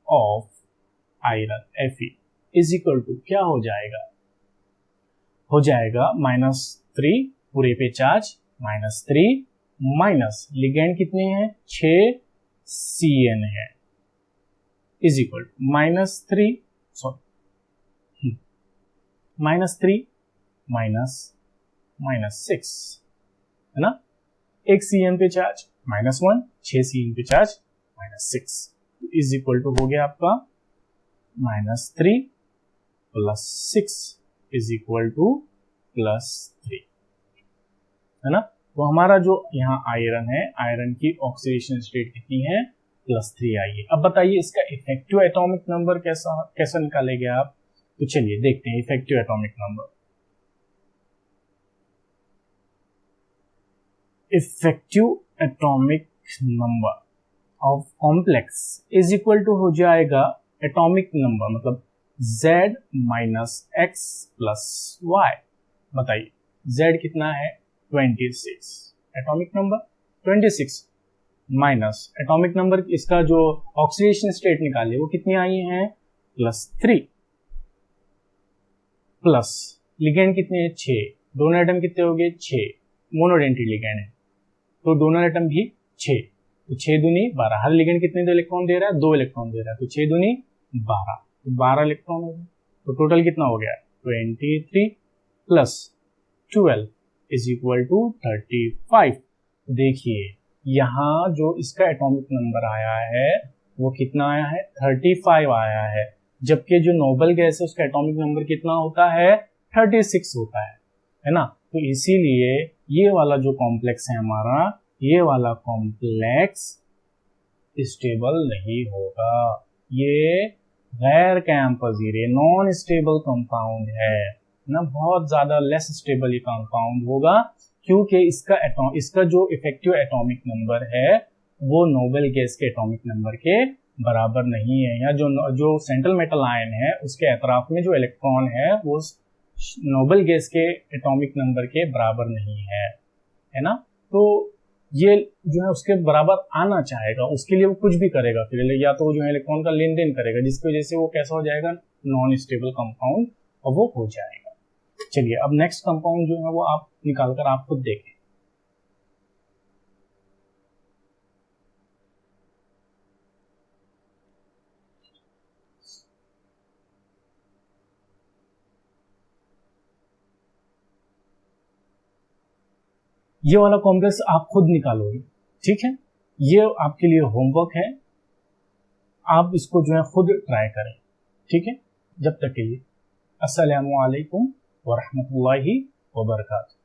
of iron Fe is equal to क्या हो जाएगा, हो जाएगा -3 पूरे पे चार्ज -3 माइनस लिगेंड कितने हैं 6 Cn है इज इक्वल टू -3 -6 है ना, एक Cn पे चार्ज -1, 6 Cn पे चार्ज -6 इज इक्वल टू हो गया आपका -3 प्लस 6 इज इक्वल टू +3 है ना। तो हमारा जो यहाँ आयरन है, आयरन की ऑक्सीडेशन स्टेट कितनी है +3 आई है। अब बताइए इसका इफेक्टिव एटॉमिक नंबर कैसा निकालेंगे आप, तो चलिए देखते हैं effective atomic number. Effective atomic number of complex is equal to हो जाएगा एटॉमिक नंबर मतलब Z minus x plus y। बताइए Z कितना है 26, atomic number 26 minus atomic number, इसका जो ऑक्सीडेशन स्टेट निकाले वो कितनी आई है +3 प्लस लिगेंड कितने हैं 6, डोनर एटम कितने हो गए 6, मोनोडेंटिक लिगेंड है तो डोनर एटम भी 6, तो 6 दूनी 12। हर लिगेंड कितने इलेक्ट्रॉन दे रहा है 2 इलेक्ट्रॉन दे रहा है, तो 6 दूनी 12, तो 12 इलेक्ट्रॉन हो गए, तो टोटल कितना हो गया 23 प्लस 12 इज इक्वल टू 35। देखिए यहाँ जो इसका एटॉमिक नंबर आया है वो कितना आया है 35 आया है, जबकि जो नोबल गैस है उसका एटॉमिक नंबर कितना होता है 36 होता है ना। तो इसीलिए ये वाला जो कॉम्प्लेक्स है हमारा, ये वाला कॉम्प्लेक्स स्टेबल नहीं होगा, ये गैर कैंपजीरे नॉन स्टेबल कंपाउंड है ना, बहुत ज्यादा लेस स्टेबल ये कंपाउंड होगा, क्योंकि इसका जो इफेक्टिव एटॉमिक नंबर है वो नोबल गैस के एटॉमिक नंबर के बराबर नहीं है। या जो सेंट्रल मेटल आयन है उसके अतराफ में जो इलेक्ट्रॉन है वो नोबल गैस के एटॉमिक नंबर के बराबर नहीं है ना। तो ये जो है उसके बराबर आना चाहेगा, उसके लिए वो कुछ भी करेगा, फिर या तो जो है इलेक्ट्रॉन का लेन देन करेगा, जिसकी वजह से वो कैसा हो जाएगा नॉन स्टेबल कंपाउंड, और वो हो जाएगा। चलिए अब नेक्स्ट कंपाउंड जो है वो आप निकाल कर आप खुद देखें। ये वाला कॉम्प्लेक्स आप खुद निकालोगे, ठीक है, ये आपके लिए होमवर्क है, आप इसको जो है खुद ट्राई करें, ठीक है। जब तक के लिए अस्सलामु अलैकुम व रहमतुल्लाहि व बरकातहू।